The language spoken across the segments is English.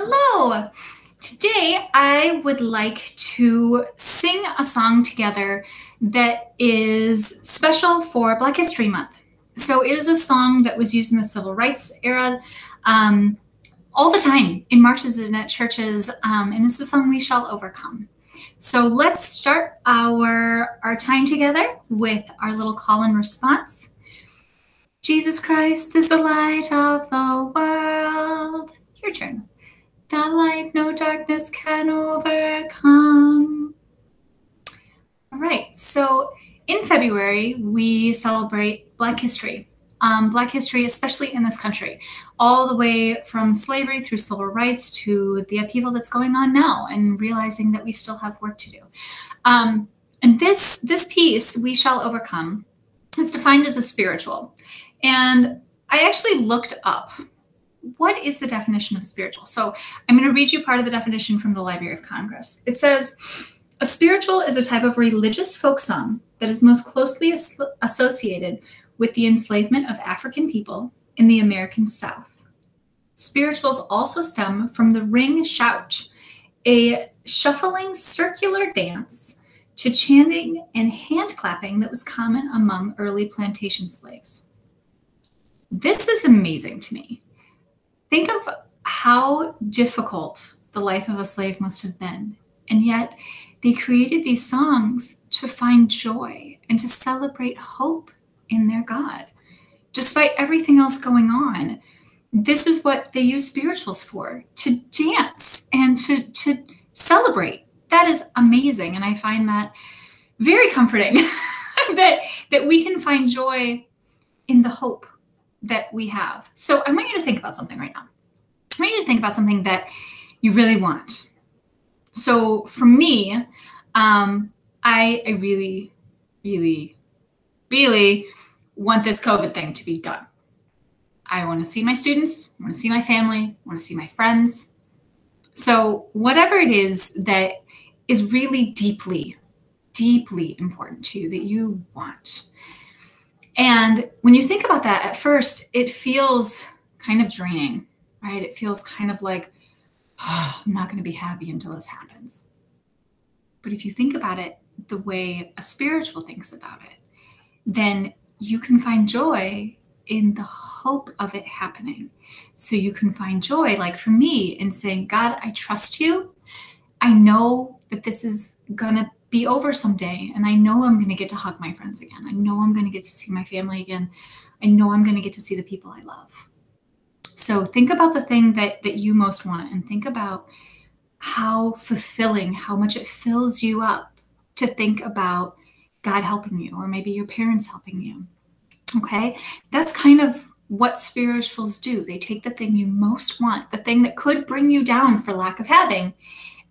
Hello! Today I would like to sing a song together that is special for Black History Month. So it is a song that was used in the Civil Rights era all the time in marches and at churches, and it's the song We Shall Overcome. So let's start our time together with our little call and response. Jesus Christ is the light of the world. Your turn. That light no darkness can overcome. All right, so in February, we celebrate Black history. Black history, especially in this country, all the way from slavery through civil rights to the upheaval that's going on now, and realizing that we still have work to do. And this piece, We Shall Overcome, is defined as a spiritual. And I actually looked up what is the definition of spiritual. So I'm going to read you part of the definition from the Library of Congress. It says, a spiritual is a type of religious folk song that is most closely associated with the enslavement of African people in the American South. Spirituals also stem from the ring shout, a shuffling circular dance to chanting and hand clapping that was common among early plantation slaves. This is amazing to me. Think of how difficult the life of a slave must have been, and yet they created these songs to find joy and to celebrate hope in their God. Despite everything else going on, this is what they use spirituals for, to dance and to celebrate. That is amazing, and I find that very comforting that we can find joy in the hope that we have. So I want you to think about something right now. I want you to think about something that you really want. So for me, I really, really, really want this COVID thing to be done. I want to see my students, I want to see my family, I want to see my friends. So whatever it is that is really deeply, deeply important to you that you want. And when you think about that, at first, it feels kind of draining, right? It feels kind of like, oh, I'm not going to be happy until this happens. But if you think about it the way a spiritual thinks about it, then you can find joy in the hope of it happening. So you can find joy, like for me, in saying, God, I trust you. I know that this is going to be over someday. And I know I'm going to get to hug my friends again. I know I'm going to get to see my family again. I know I'm going to get to see the people I love. So think about the thing that you most want, and think about how fulfilling, how much it fills you up to think about God helping you, or maybe your parents helping you. Okay? That's kind of what spirituals do. They take the thing you most want, the thing that could bring you down for lack of having,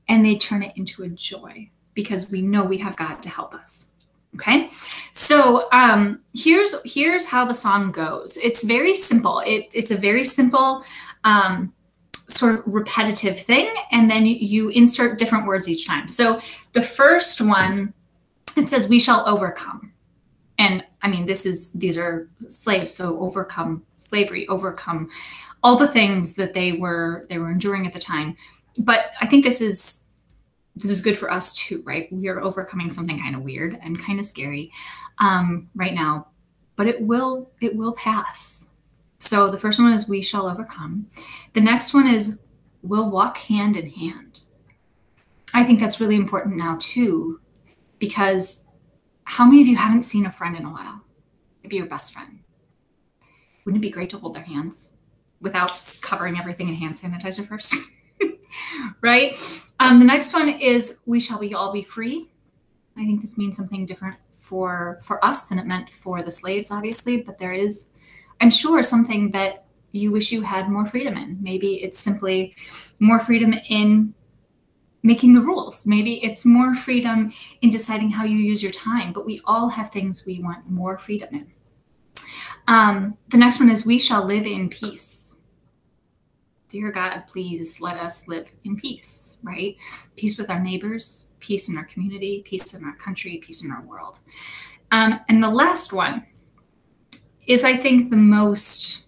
and they turn it into a joy, because we know we have God to help us. Okay, so here's how the song goes. It's very simple. It's a very simple sort of repetitive thing, and then you insert different words each time. So the first one, it says, we shall overcome. And I mean, these are slaves, so overcome slavery, overcome all the things that they were enduring at the time. But I think this is good for us too, right? We are overcoming something kind of weird and kind of scary right now, but it will pass. So the first one is we shall overcome. The next one is we'll walk hand in hand. I think that's really important now too, because how many of you haven't seen a friend in a while? Maybe your best friend. Wouldn't it be great to hold their hands without covering everything in hand sanitizer first? Right? The next one is we shall all be free. I think this means something different for us than it meant for the slaves, obviously, but there is, I'm sure, something that you wish you had more freedom in. Maybe it's simply more freedom in making the rules. Maybe it's more freedom in deciding how you use your time, but we all have things we want more freedom in. The next one is we shall live in peace. Dear God, please let us live in peace, right? Peace with our neighbors, peace in our community, peace in our country, peace in our world. And the last one is, I think, the most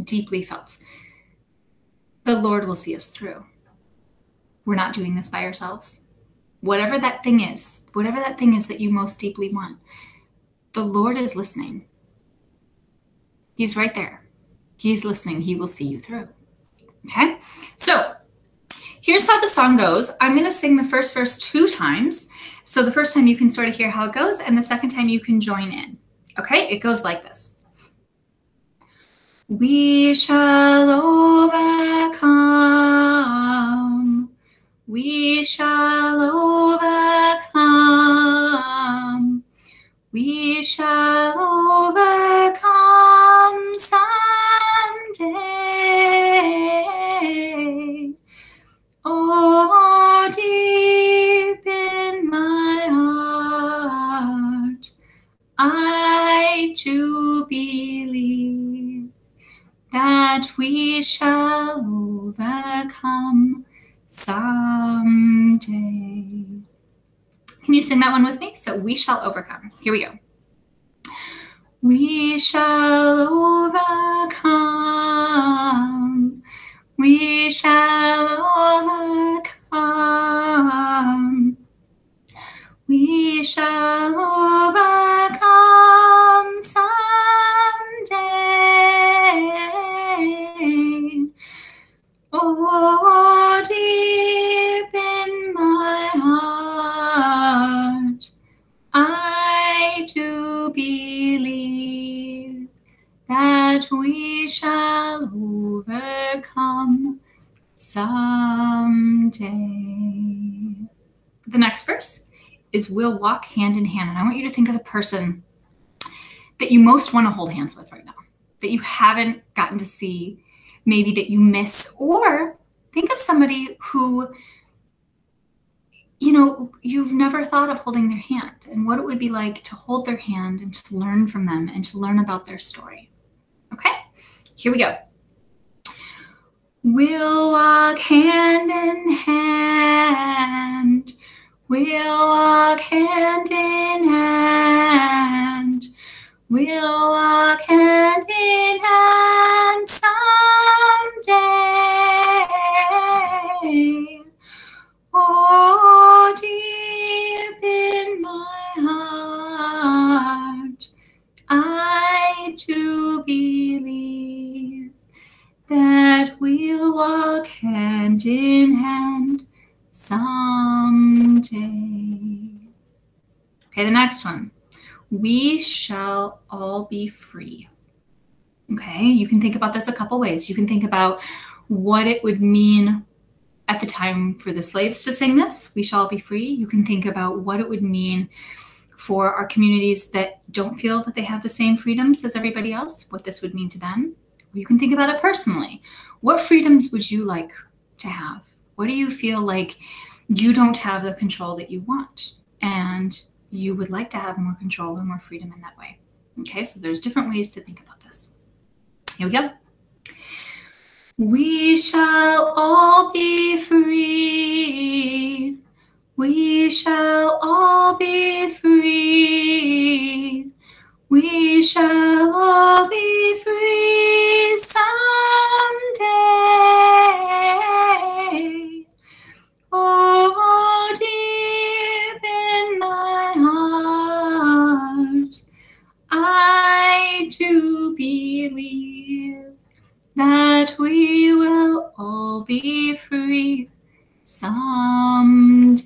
deeply felt. the Lord will see us through. We're not doing this by ourselves. Whatever that thing is that you most deeply want, the Lord is listening. He's right there. He's listening. He will see you through. Okay? So here's how the song goes. I'm going to sing the first verse 2 times. So the first time you can sort of hear how it goes, and the second time you can join in. Okay? It goes like this. We shall overcome. We shall overcome. We shall overcome someday. Oh, deep in my heart, I do believe that we shall overcome someday. Can you sing that one with me? So we shall overcome. Here we go. We shall overcome. We shall overcome. We shall overcome someday. Oh, deep in my heart, I do believe that we shall overcome someday. The next verse is we'll walk hand in hand. And I want you to think of the person that you most want to hold hands with right now, that you haven't gotten to see, maybe that you miss, or think of somebody who, you know, you've never thought of holding their hand and what it would be like to hold their hand and to learn from them and to learn about their story. Okay, here we go. We'll walk hand in hand. We'll walk hand in hand. We'll walk hand in hand someday. Oh, deep in my heart, I do believe that we'll walk hand in hand someday. Okay, the next one. We shall all be free. Okay, you can think about this a couple ways. You can think about what it would mean at the time for the slaves to sing this, we shall all be free. You can think about what it would mean for our communities that don't feel that they have the same freedoms as everybody else, what this would mean to them. You can think about it personally. What freedoms would you like to have? What do you feel like you don't have the control that you want? And you would like to have more control and more freedom in that way. Okay, so there's different ways to think about this. Here we go. We shall all be free. We shall all be free. We shall all be free someday. Oh, deep in my heart, I do believe that we will all be free someday.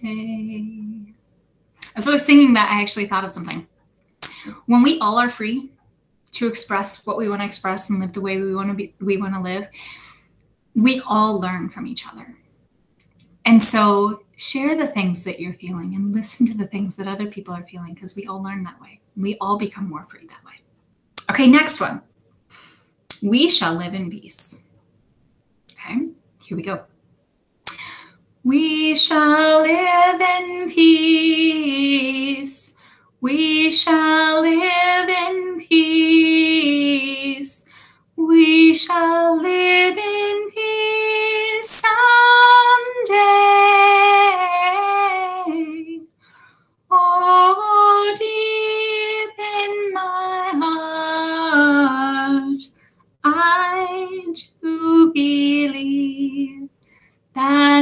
As I was singing that, I actually thought of something. When we all are free to express what we want to express and live the way we want to live, we all learn from each other. And so share the things that you're feeling and listen to the things that other people are feeling, because we all learn that way. We all become more free that way. Okay, next one. We shall live in peace. Okay, here we go. We shall live in peace. We shall live in peace. We shall live in peace someday. Oh, deep in my heart, I do believe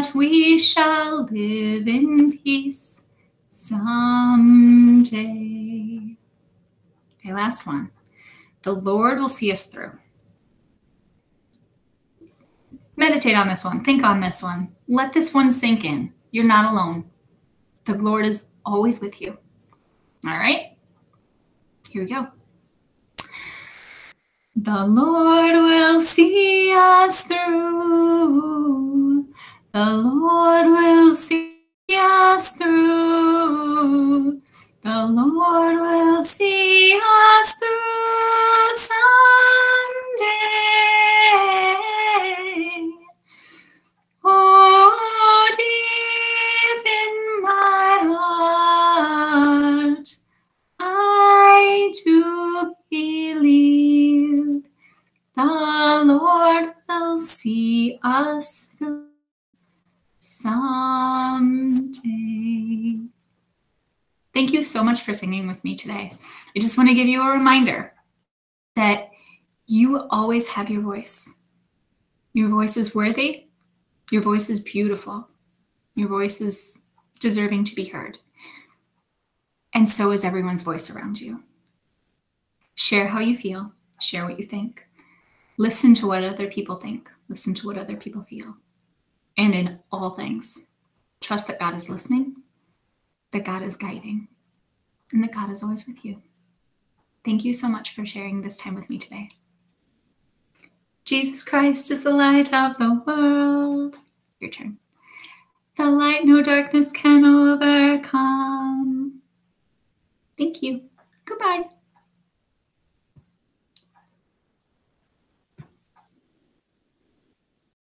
that we shall live in peace someday. Okay, last one. The Lord will see us through. Meditate on this one. Think on this one. Let this one sink in. You're not alone. The Lord is always with you. All right? Here we go. The Lord will see us through. The Lord will see us through. The Lord will see us through someday. Oh, deep in my heart, I do believe the Lord will see us through someday. Thank you so much for singing with me today. I just want to give you a reminder that you always have your voice. Your voice is worthy. Your voice is beautiful. Your voice is deserving to be heard. And so is everyone's voice around you. Share how you feel. Share what you think. Listen to what other people think. Listen to what other people feel. And in all things, trust that God is listening, that God is guiding, and that God is always with you. Thank you so much for sharing this time with me today. Jesus Christ is the light of the world. Your turn. The light no darkness can overcome. Thank you. Goodbye.